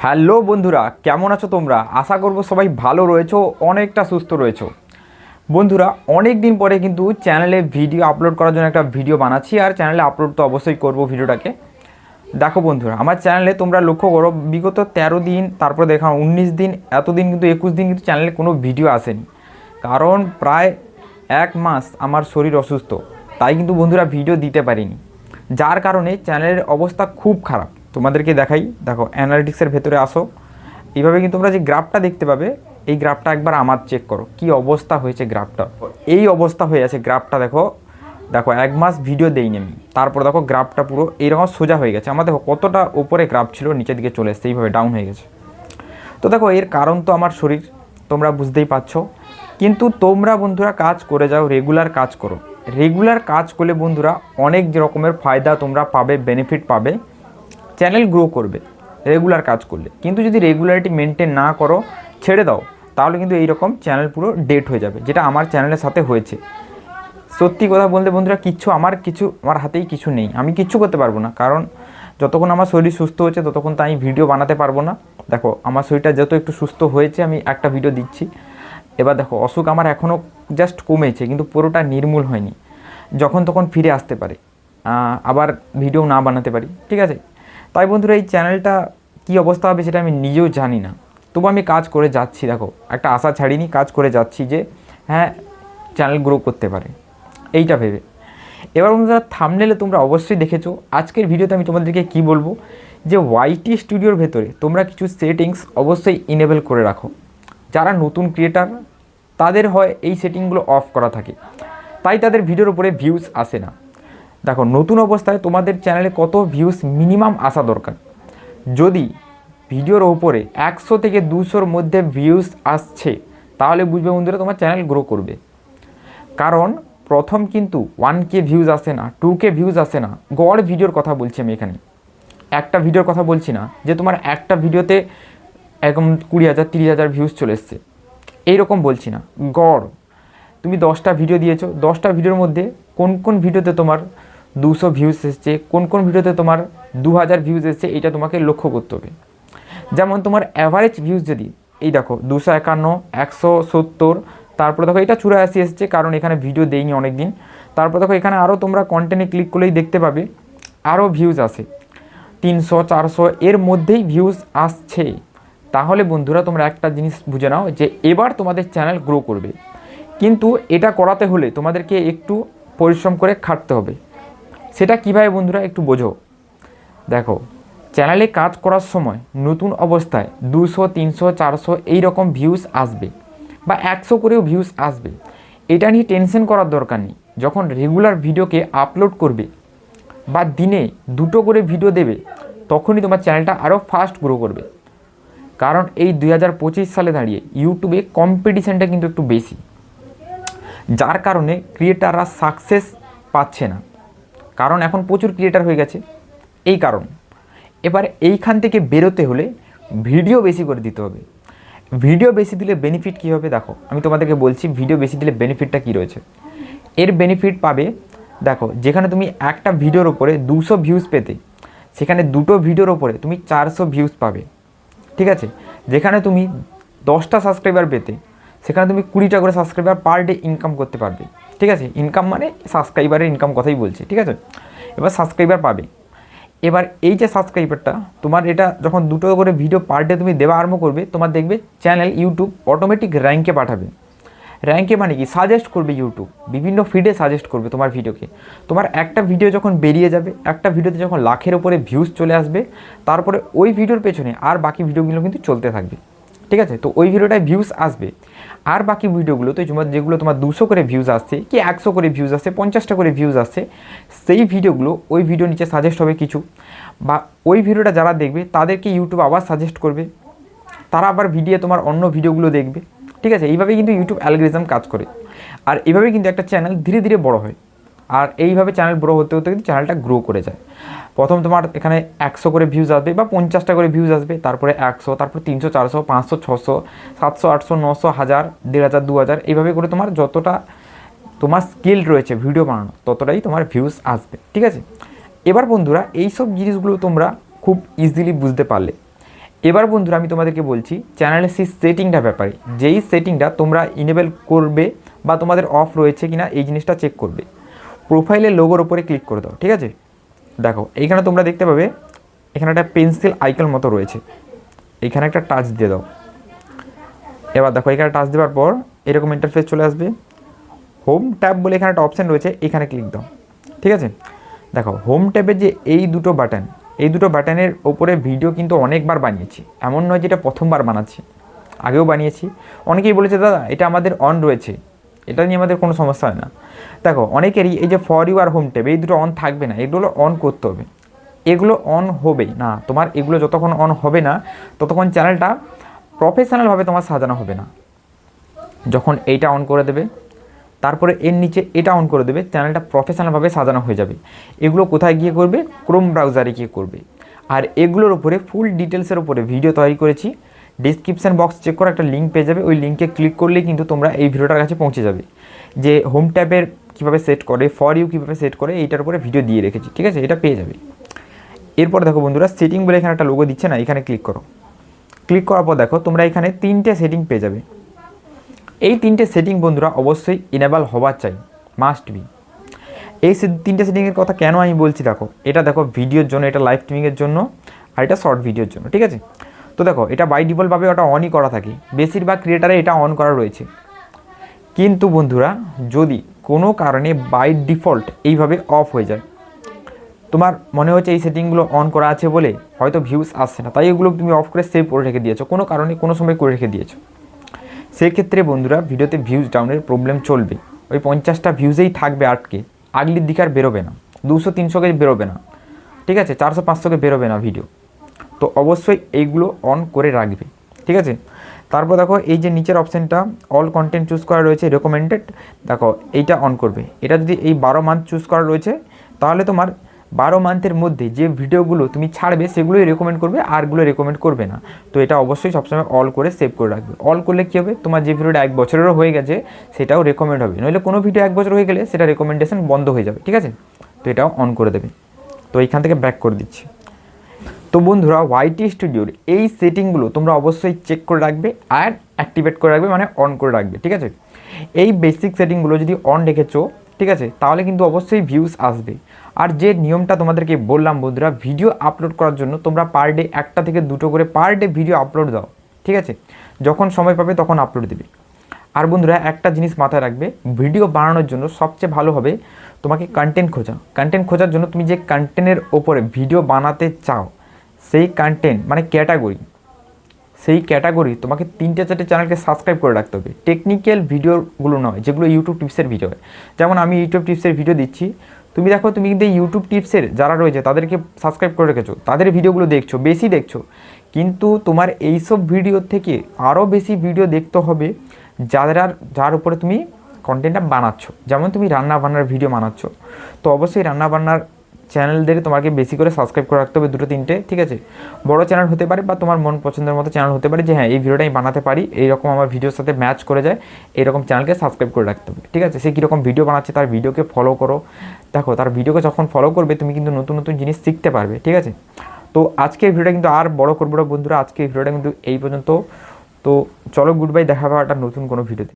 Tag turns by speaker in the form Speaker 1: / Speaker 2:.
Speaker 1: Hello বন্ধুরা, কেমন আছো তোমরা? আশা করব সবাই ভালো রয়েছো, অনেকটা সুস্থ রয়েছো। বন্ধুরা, অনেক দিন পরে কিন্তু চ্যানেলে ভিডিও আপলোড করার জন্য একটা ভিডিও বানাচ্ছি, আর চ্যানেলে আপলোড তো অবশ্যই করব ভিডিওটাকে। দেখো বন্ধুরা, আমার চ্যানেলে তোমরা লক্ষ্য করো, বিগত 13 দিন, তারপরে দেখো 19 দিন, এতদিন কিন্তু 21 দিন কিন্তু চ্যানেলে কোনো ভিডিও আসেনি। কারণ প্রায় 1 মাস আমার শরীর অসুস্থ, তাই কিন্তু বন্ধুরা ভিডিও দিতে পারিনি, যার কারণে চ্যানেলের অবস্থা খুব খারাপ। তোমাদেরকে দেখাই, দেখো অ্যানালিটিক্সের ভেতরে আসো, এইভাবে কিন্তু তোমরা যে গ্রাফটা দেখতে পাবে, এই গ্রাফটা একবার আমার চেক করো কি অবস্থা হয়েছে গ্রাফটা। এই অবস্থা হয়ে আছে গ্রাফটা, দেখো দেখো 1 মাস ভিডিও দেইনি আমি, তারপর দেখো গ্রাফটা পুরো এইরকম সোজা হয়ে গেছে। আমার দেখো কতটা উপরে গ্রাফ ছিল, নিচের দিকে চলে এসছে, এইভাবে ডাউন হয়ে গেছে। তো দেখো এর কারণ তো আমার শরীর, তোমরা বুঝতেই পারছো। কিন্তু তোমরা বন্ধুরা কাজ করে যাও, রেগুলার কাজ করো। রেগুলার কাজ করলে বন্ধুরা অনেক রকমের ফায়দা তোমরা পাবে, বেনিফিট পাবে, চ্যানেল গ্রো করবে রেগুলার কাজ করলে। কিন্তু যদি রেগুলারিটি মেনটেন না করো, ছেড়ে দাও, তাহলে কিন্তু এইরকম চ্যানেল পুরো ডেট হয়ে যাবে, যেটা আমার চ্যানেলের সাথে হয়েছে। সত্যি কথা বলতে বন্ধুরা, আমার হাতেই কিছু নেই, আমি কিচ্ছু করতে পারবো না। কারণ যতক্ষণ আমার শরীর সুস্থ হচ্ছে ততক্ষণ তো আমি ভিডিও বানাতে পারবো না। দেখো আমার শরীরটা যত একটু সুস্থ হয়েছে, আমি একটা ভিডিও দিচ্ছি। এবার দেখো অসুখ আমার এখনও জাস্ট কমেছে, কিন্তু পুরোটা নির্মূল হয়নি। যখন তখন ফিরে আসতে পারে, আবার ভিডিও না বানাতে পারি, ঠিক আছে। তাই বন্ধুরা, এই চ্যানেলটা কী অবস্থা হবে সেটা আমি নিজেও জানি না, তবু আমি কাজ করে যাচ্ছি। দেখো একটা আশা ছাড়িনি, কাজ করে যাচ্ছি যে হ্যাঁ চ্যানেল গ্রো করতে পারে, এইটা ভেবে। এবার বন্ধুরা, থাম্বনেলে তোমরা অবশ্যই দেখেছো, আজকের ভিডিওতে আমি তোমাদেরকে কি বলবো, যে ওয়াইটি স্টুডিওর ভেতরে তোমরা কিছু সেটিংস অবশ্যই ইনেবল করে রাখো। যারা নতুন ক্রিয়েটার, তাদের হয় এই সেটিংগুলো অফ করা থাকে, তাই তাদের ভিডিওর উপরে ভিউজ আসে না। দেখো নতুন অবস্থায় তোমাদের চ্যানেলে কত ভিউজ মিনিমাম আসা দরকার। যদি ভিডিওর ওপরে 100 থেকে 200-র মধ্যে ভিউজ আসছে, তাহলে বুঝবে বন্ধুরা তোমার চ্যানেল গ্রো করবে। কারণ প্রথম কিন্তু 1K ভিউজ আসে না, 2K ভিউজ আসে না। গড় ভিডিওর কথা বলছি আমি এখানে, একটা ভিডিওর কথা বলছি না যে তোমার একটা ভিডিওতে একদম 20,000 30,000 ভিউজ চলে এসছে, এইরকম বলছি না। গড় তুমি 10টা ভিডিও দিয়েছো, 10টা ভিডিওর মধ্যে কোন কোন ভিডিওতে তোমার 200 ভিউজ এসছে, কোন কোন ভিডিওতে তোমার 2000 ভিউজ এসছে, এটা তোমাকে লক্ষ্য করতে হবে। যেমন তোমার অ্যাভারেজ ভিউজ যদি এই দেখো 251, 170, তারপরে দেখো এটা 84 এসছে, কারণ এখানে ভিডিও দেইনি অনেক দিন। তারপর দেখো এখানে আরও তোমরা কন্টেন্টে ক্লিক করলেই দেখতে পাবে আরও ভিউজ আসে 300, 400 এর মধ্যেই ভিউজ আসছে। তাহলে বন্ধুরা তোমরা একটা জিনিস বুঝে নাও, যে এবার তোমাদের চ্যানেল গ্রো করবে। কিন্তু এটা করাতে হলে তোমাদেরকে একটু পরিশ্রম করে খাটতে হবে। সেটা কীভাবে বন্ধুরা একটু বোঝো। দেখো চ্যানেলে কাজ করার সময় নতুন অবস্থায় 200, 300, 400 এই রকম ভিউজ আসবে, বা 100 করেও ভিউজ আসবে। এটা নিয়ে টেনশন করার দরকার নেই। যখন রেগুলার ভিডিওকে আপলোড করবে, বা দিনে 2টো করে ভিডিও দেবে, তখনই তোমার চ্যানেলটা আরও ফাস্ট গ্রো করবে। কারণ এই 2025 সালে দাঁড়িয়ে ইউটিউবে কম্পিটিশানটা কিন্তু একটু বেশি, যার কারণে ক্রিয়েটাররা সাকসেস পাচ্ছে না। কারণ এখন প্রচুর ক্রিয়েটার হয়ে গেছে, এই কারণ। এবার এইখান থেকে বেরোতে হলে ভিডিও বেশি করে দিতে হবে। ভিডিও বেশি দিলে বেনিফিট কী হবে দেখো, আমি তোমাদেরকে বলছি ভিডিও বেশি দিলে বেনিফিটটা কী রয়েছে। এর বেনিফিট পাবে, দেখো যেখানে তুমি একটা ভিডিওর ওপরে 200 ভিউজ পেতে, সেখানে 2টো ভিডিওর ওপরে তুমি 400 ভিউজ পাবে, ঠিক আছে। যেখানে তুমি 10টা সাবস্ক্রাইবার পেতে, সেখানে তুমি 20টা করে সাবস্ক্রাইবার পার ডে ইনকাম করতে পারবে, ঠিক আছে। ইনকাম মানে সাবস্ক্রাইবারের ইনকাম কথাই বলছি, ঠিক আছে। এবার সাবস্ক্রাইবার পাবে। এবার এই যে সাবস্ক্রাইবারটা তোমার, এটা যখন 2টো করে ভিডিও পার ডে তুমি দেওয়া আরম্ভ করবে, তোমার দেখবে চ্যানেল ইউটিউব অটোমেটিক র্যাঙ্কে পাঠাবে। র্যাঙ্কে মানে কি, সাজেস্ট করবে ইউটিউব, বিভিন্ন ফিডে সাজেস্ট করবে তোমার ভিডিওকে। তোমার একটা ভিডিও যখন বেরিয়ে যাবে, একটা ভিডিওতে যখন লাখের ওপরে ভিউজ চলে আসবে, তারপরে ওই ভিডিওর পেছনে আর বাকি ভিডিওগুলো কিন্তু চলতে থাকবে, ঠিক আছে। তো ওই ভিডিওটায় ভিউজ আসবে, আর বাকি ভিডিওগুলোতে যেগুলো তোমার 200 করে ভিউজ আসছে, কি 100 করে ভিউজ আসছে, 50টা করে ভিউজ আসছে, সেই ভিডিওগুলো ওই ভিডিও নিচে সাজেস্ট হবে কিছু, বা ওই ভিডিওটা যারা দেখবে তাদেরকে ইউটিউব আবার সাজেস্ট করবে, তারা আবার ভিডিও তোমার অন্য ভিডিওগুলো দেখবে, ঠিক আছে। এইভাবে কিন্তু ইউটিউব অ্যালগরিদম কাজ করে, আর এইভাবে কিন্তু একটা চ্যানেল ধীরে ধীরে বড় হয়। আর এইভাবে চ্যানেল বড় হতে হতে কিন্তু চ্যানেলটা গ্রো করে যায়। প্রথম তোমার এখানে 100 করে ভিউজ আসবে, বা 50টা করে ভিউজ আসবে, তারপরে 100, তারপর 300, 400, 500, 600, 700, 800, 900, 1000, 1500, 2000, এইভাবে করে তোমার যতটা তোমার স্কিল রয়েছে ভিডিও বানানো, ততটাই তোমার ভিউজ আসবে, ঠিক আছে। এবার বন্ধুরা, এইসব জিনিসগুলো তোমরা খুব ইজিলি বুঝতে পারলে। এবার বন্ধুরা আমি তোমাদেরকে বলছি চ্যানেলের সেই সেটিংটা ব্যাপারে, যেই সেটিংটা তোমরা ইনেবল করবে বা তোমাদের অফ রয়েছে কিনা এই জিনিসটা চেক করবে। প্রোফাইলের লোগোর ওপরে ক্লিক করে দাও, ঠিক আছে। দেখো এইখানে তোমরা দেখতে পাবে এখানে একটা পেন্সিল আইকন মতো রয়েছে, এইখানে একটা টাচ দিয়ে দাও। এবার দেখো এখানে টাচ দেওয়ার পর এরকম ইন্টারফেস চলে আসবে। হোম ট্যাব বলে এখানে একটা অপশান রয়েছে, এখানে ক্লিক দাও, ঠিক আছে। দেখো হোম ট্যাবের যে এই দুটো বাটনের ওপরে ভিডিও কিন্তু অনেকবার বানিয়েছি, এমন নয় যেটা প্রথমবার বানাচ্ছি, আগেও বানিয়েছি। অনেকেই বলেছে দাদা এটা আমাদের অন রয়েছে, এটা নিয়ে আমাদের কোনো সমস্যা হয় না। দেখো অনেকেরই এই যে ফর ইউ আর হোম ট্যাব এই দুটো অন থাকবে না, এগুলো অন করতে হবে। এগুলো অন হবে না তোমার, এগুলো যতক্ষণ অন হবে না ততক্ষণ চ্যানেলটা প্রফেশনালভাবে তোমার সাজানো হবে না। যখন এইটা অন করে দেবে তারপরে এর নিচে এটা অন করে দেবে, চ্যানেলটা প্রফেশনালভাবে সাজানো হয়ে যাবে। এগুলো কোথায় গিয়ে করবে? ক্রোম ব্রাউজারে গিয়ে করবে। আর এগুলোর উপরে ফুল ডিটেলসের উপরে ভিডিও তৈরি করেছি, ডিসক্রিপশান বক্স চেক করে একটা লিঙ্ক পেয়ে যাবে, ওই লিঙ্কে ক্লিক করলেই কিন্তু তোমরা এই ভিডিওটার কাছে পৌঁছে যাবে, যে হোম ট্যাবের কীভাবে সেট করে, ফর ইউ কীভাবে সেট করে, এইটার উপরে ভিডিও দিয়ে রেখেছি, ঠিক আছে, এটা পেয়ে যাবে। এরপর দেখো বন্ধুরা সেটিং বলে এখানে একটা লোগো দিচ্ছে না, এখানে ক্লিক করো। ক্লিক করার পর দেখো তোমরা এখানে 3টে সেটিং পেয়ে যাবে। এই 3টে সেটিং বন্ধুরা অবশ্যই ইনেবল হওয়া চাই, মাস্ট বি। এই 3টে সেটিংয়ের কথা কেন আমি বলছি দেখো, এটা দেখো ভিডিওর জন্য, এটা লাইভ স্ট্রিমিংয়ের জন্য, আর এটা শর্ট ভিডিওর জন্য, ঠিক আছে। তো দেখো এটা বাই ডিফল্টভাবে ওটা অনই করা থাকে, বেশিরভাগ ক্রিয়েটারে এটা অন করা রয়েছে। কিন্তু বন্ধুরা যদি কোনো কারণে বাই ডিফল্ট এইভাবে অফ হয়ে যায়, তোমার মনে হচ্ছে এই সেটিংগুলো অন করা আছে বলে হয়তো ভিউজ আসছে না, তাই এগুলো তুমি অফ করে সেভ করে রেখে দিয়েছো, কোনো কারণে কোনো সময় করে রেখে দিয়েছো, সেক্ষেত্রে বন্ধুরা ভিডিওতে ভিউজ ডাউনের প্রবলেম চলবে। ওই 50টা ভিউজেই থাকবে আটকে, আগলির দিকে আর বেরোবে না, 200-300 বেরোবে না, ঠিক আছে, 400-500 বেরোবে না ভিডিও। তো অবশ্যই এইগুলো অন করে রাখবে, ঠিক আছে। তারপর দেখো এই যে নিচের অপশানটা অল কন্টেন্ট চুজ করা রয়েছে রেকমেন্ডেড, দেখো এইটা অন করবে। এটা যদি এই 12 মান্থ চুজ করা রয়েছে তাহলে তোমার 12 মান্থের মধ্যে যে ভিডিওগুলো তুমি ছাড়বে সেগুলোই রেকমেন্ড করবে, আরগুলো রেকমেন্ড করবে না। তো এটা অবশ্যই সবসময় অল করে সেভ করে রাখবে। অল করলে কী হবে, তোমার যে ভিডিওটা 1 বছরেরও হয়ে গেছে সেটাও রেকমেন্ড হবে, নইলে কোনো ভিডিও 1 বছর হয়ে গেলে সেটা রেকমেন্ডেশন বন্ধ হয়ে যাবে, ঠিক আছে। তো এটাও অন করে দেবে। তো এইখান থেকে ব্যাক করে দিচ্ছি। তো বন্ধুরা ওয়াইটি স্টুডিওর এই সেটিংগুলো তোমরা অবশ্যই চেক করে রাখবে আর অ্যাক্টিভেট করে রাখবে, মানে অন করে রাখবে, ঠিক আছে। এই বেসিক সেটিংগুলো যদি অন রেখেছো, ঠিক আছে, তাহলে কিন্তু অবশ্যই ভিউজ আসবে। আর যে নিয়মটা তোমাদেরকে বললাম বন্ধুরা, ভিডিও আপলোড করার জন্য তোমরা পার ডে 1টা থেকে 2টো করে পার ডে ভিডিও আপলোড দাও, ঠিক আছে, যখন সময় পাবে তখন আপলোড দেবে। আর বন্ধুরা একটা জিনিস মাথায় রাখবে, ভিডিও বানানোর জন্য সবচেয়ে ভালো হবে তোমাকে কন্টেন্ট খোঁজা। কন্টেন্ট খোঁজার জন্য তুমি যে কন্টেন্টের ওপরে ভিডিও বানাতে চাও সেই কন্টেন্ট মানে ক্যাটাগরি, সেই ক্যাটাগরি তোমাকে 3টে-4টে চ্যানেলকে সাবস্ক্রাইব করে রাখতে হবে। টেকনিক্যাল ভিডিওগুলো নয়, যেগুলো ইউটিউব টিপসের ভিডিও হয়। যেমন আমি ইউটিউব টিপসের ভিডিও দিচ্ছি, তুমি দেখো তুমি কিন্তু ইউটিউব টিপসের যারা রয়েছে তাদেরকে সাবস্ক্রাইব করে রেখেছো, তাদের ভিডিওগুলো দেখছো, বেশি দেখছো। কিন্তু তোমার এইসব ভিডিও থেকে আরও বেশি ভিডিও দেখতে হবে যার উপরে তুমি কন্টেন্টটা বানাচ্ছ। যেমন তুমি রান্না বান্নার ভিডিও বানাচ্ছ, তো অবশ্যই রান্না বান্নার চ্যানেলদের তোমাকে বেশি করে সাবস্ক্রাইব করে রাখতে হবে, 2-3টে, ঠিক আছে। বড় চ্যানেল হতে পারে বা তোমার মন পছন্দের মতো চ্যানেল হতে পারে, যে হ্যাঁ এই ভিডিওটা আমি বানাতে পারি, এইরকম আমার ভিডিওর সাথে ম্যাচ করে যায়, এইরকম চ্যানেলকে সাবস্ক্রাইব করে রাখতে হবে, ঠিক আছে। সে কীরকম ভিডিও বানাচ্ছে তার ভিডিওকে ফলো করো, দেখো তার ভিডিওকে যখন ফলো করবে তুমি কিন্তু নতুন নতুন জিনিস শিখতে পারবে, ঠিক আছে। তো আজকের ভিডিওটা কিন্তু আর বড় করবো না বন্ধুরা, আজকের ভিডিওটা কিন্তু এই পর্যন্ত। তো চলো গুড বাই, দেখা হবে একটা নতুন কোনো ভিডিওতে।